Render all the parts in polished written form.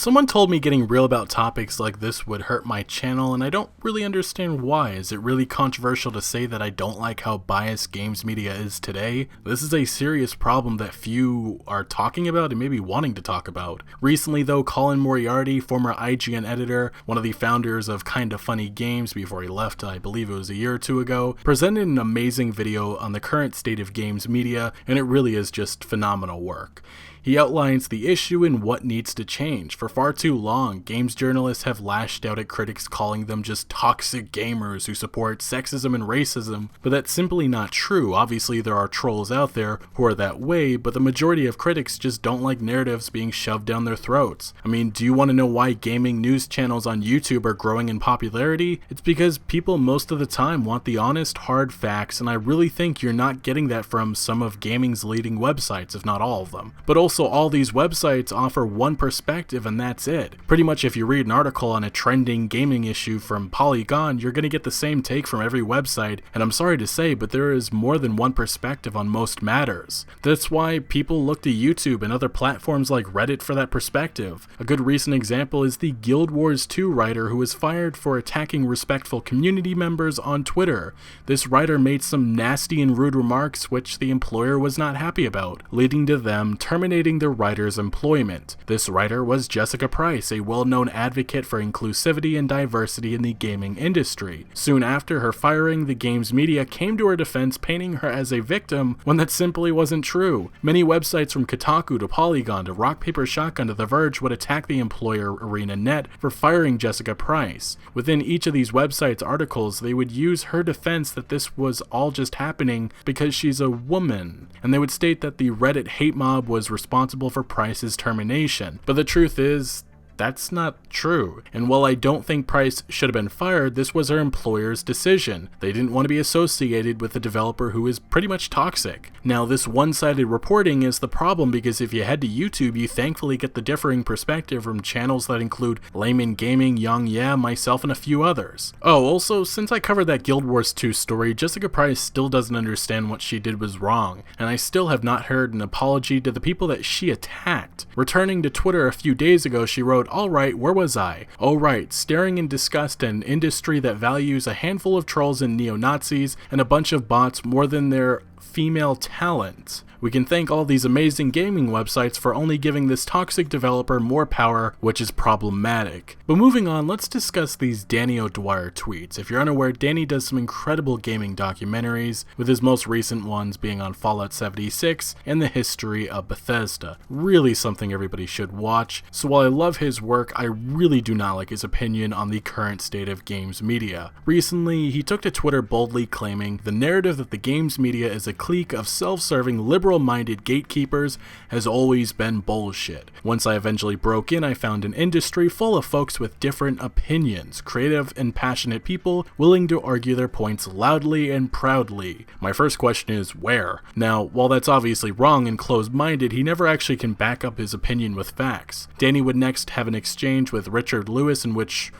Someone told me getting real about topics like this would hurt my channel, and I don't really understand why. Is it really controversial to say that I don't like how biased games media is today? This is a serious problem that few are talking about and maybe wanting to talk about. Recently though, Colin Moriarty, former IGN editor, one of the founders of Kinda Funny Games before he left, I believe it was a year or two ago, presented an amazing video on the current state of games media, and it really is just phenomenal work. He outlines the issue and what needs to change. For far too long, games journalists have lashed out at critics calling them just toxic gamers who support sexism and racism, but that's simply not true. Obviously there are trolls out there who are that way, but the majority of critics just don't like narratives being shoved down their throats. I mean, do you want to know why gaming news channels on YouTube are growing in popularity? It's because people most of the time want the honest, hard facts, and I really think you're not getting that from some of gaming's leading websites, if not all of them. But also all these websites offer one perspective and that's it. Pretty much if you read an article on a trending gaming issue from Polygon, you're going to get the same take from every website, and I'm sorry to say, but there is more than one perspective on most matters. That's why people look to YouTube and other platforms like Reddit for that perspective. A good recent example is the Guild Wars 2 writer who was fired for attacking respectful community members on Twitter. This writer made some nasty and rude remarks which the employer was not happy about, leading to them terminating the writer's employment. This writer was Jessica Price, a well-known advocate for inclusivity and diversity in the gaming industry. Soon after her firing, the games media came to her defense, painting her as a victim when that simply wasn't true. Many websites from Kotaku to Polygon to Rock Paper Shotgun to The Verge would attack the employer ArenaNet for firing Jessica Price. Within each of these websites' articles, they would use her defense that this was all just happening because she's a woman, and they would state that the Reddit hate mob was responsible for Price's termination. But the truth is, that's not true. And while I don't think Price should have been fired, this was her employer's decision. They didn't want to be associated with a developer who is pretty much toxic. Now, this one-sided reporting is the problem because if you head to YouTube, you thankfully get the differing perspective from channels that include Layman Gaming, Young Yeah, myself, and a few others. Oh, also, since I covered that Guild Wars 2 story, Jessica Price still doesn't understand what she did was wrong, and I still have not heard an apology to the people that she attacked. Returning to Twitter a few days ago, she wrote, "Alright, where was I? Oh right, staring in disgust at an industry that values a handful of trolls and neo-Nazis and a bunch of bots more than their female talent. We can thank all these amazing gaming websites for only giving this toxic developer more power, which is problematic." But moving on, let's discuss these Danny O'Dwyer tweets. If you're unaware, Danny does some incredible gaming documentaries, with his most recent ones being on Fallout 76 and the history of Bethesda. Really something everybody should watch. So while I love his work, I really do not like his opinion on the current state of games media. Recently, he took to Twitter boldly claiming the narrative that the games media is a clique of self-serving liberal-minded gatekeepers has always been bullshit. Once I eventually broke in, I found an industry full of folks with different opinions, creative and passionate people willing to argue their points loudly and proudly. My first question is, where? Now, while that's obviously wrong and closed-minded, he never actually can back up his opinion with facts. Danny would next have an exchange with Richard Lewis in which,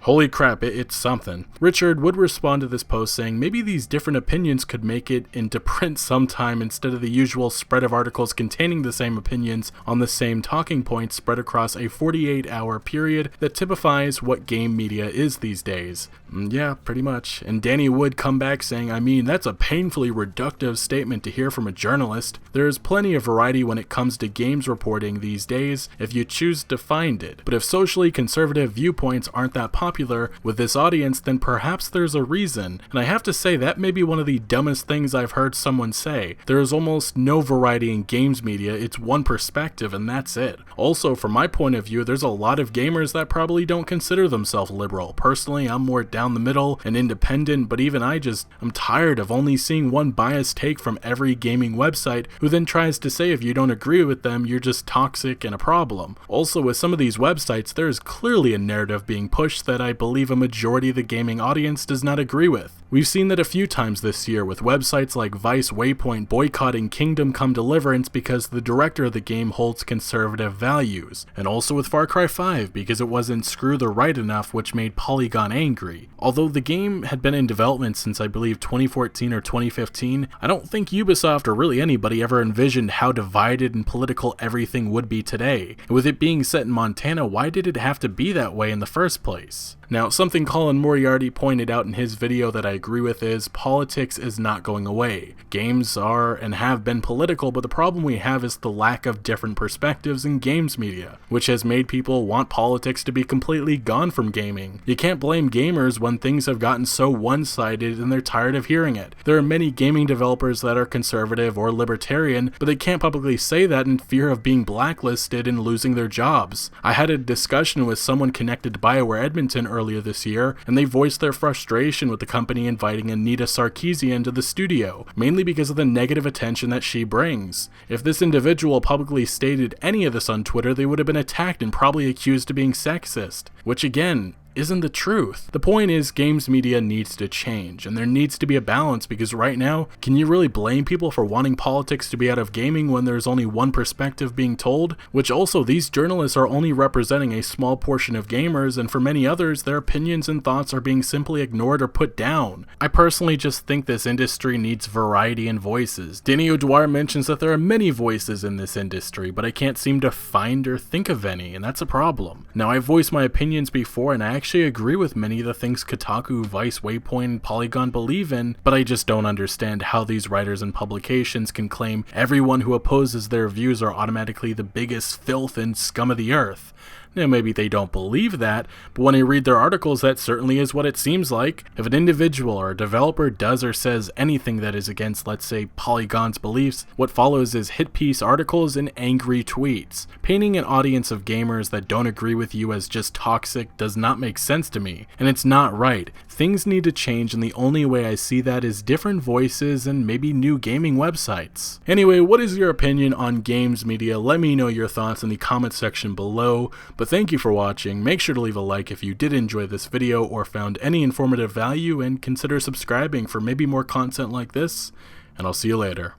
holy crap, it's something. Richard would respond to this post saying maybe these different opinions could make it into print sometime instead of the usual spread of articles containing the same opinions on the same talking points spread across a 48-hour period that typifies what game media is these days. Yeah, pretty much. And Danny would come back saying, I mean, that's a painfully reductive statement to hear from a journalist. There's plenty of variety when it comes to games reporting these days if you choose to find it. But if socially conservative viewpoints aren't that popular with this audience, then perhaps there's a reason. And I have to say that may be one of the dumbest things I've heard someone say. There is almost no variety in games media, it's one perspective and that's it. Also, from my point of view, there's a lot of gamers that probably don't consider themselves liberal. Personally, I'm more down the middle and independent, but even I'm tired of only seeing one biased take from every gaming website who then tries to say if you don't agree with them, you're just toxic and a problem. Also, with some of these websites, there is clearly a narrative being pushed that that I believe a majority of the gaming audience does not agree with. We've seen that a few times this year with websites like Vice Waypoint boycotting Kingdom Come Deliverance because the director of the game holds conservative values, and also with Far Cry 5 because it wasn't screw the right enough, which made Polygon angry. Although the game had been in development since I believe 2014 or 2015, I don't think Ubisoft or really anybody ever envisioned how divided and political everything would be today. And with it being set in Montana, why did it have to be that way in the first place? Now, something Colin Moriarty pointed out in his video that I agree with is politics is not going away. Games are and have been political, but the problem we have is the lack of different perspectives in games media, which has made people want politics to be completely gone from gaming. You can't blame gamers when things have gotten so one-sided and they're tired of hearing it. There are many gaming developers that are conservative or libertarian, but they can't publicly say that in fear of being blacklisted and losing their jobs. I had a discussion with someone connected to BioWare Edmonton earlier this year, and they voiced their frustration with the company inviting Anita Sarkeesian to the studio, mainly because of the negative attention that she brings. If this individual publicly stated any of this on Twitter, they would have been attacked and probably accused of being sexist, which again, isn't the truth. The point is, games media needs to change, and there needs to be a balance, because right now, can you really blame people for wanting politics to be out of gaming when there's only one perspective being told? Which also, these journalists are only representing a small portion of gamers, and for many others, their opinions and thoughts are being simply ignored or put down. I personally just think this industry needs variety in voices. Danny O'Dwyer mentions that there are many voices in this industry, but I can't seem to find or think of any, and that's a problem. Now, I've voiced my opinions before, and I actually agree with many of the things Kotaku, Vice, Waypoint, and Polygon believe in, but I just don't understand how these writers and publications can claim everyone who opposes their views are automatically the biggest filth and scum of the earth. Now, maybe they don't believe that, but when I read their articles, that certainly is what it seems like. If an individual or a developer does or says anything that is against, let's say, Polygon's beliefs, what follows is hit piece articles and angry tweets. Painting an audience of gamers that don't agree with you as just toxic does not make sense to me, and it's not right. Things need to change, and the only way I see that is different voices and maybe new gaming websites. Anyway, what is your opinion on games media? Let me know your thoughts in the comment section below. But thank you for watching. Make sure to leave a like if you did enjoy this video or found any informative value, and consider subscribing for maybe more content like this, and I'll see you later.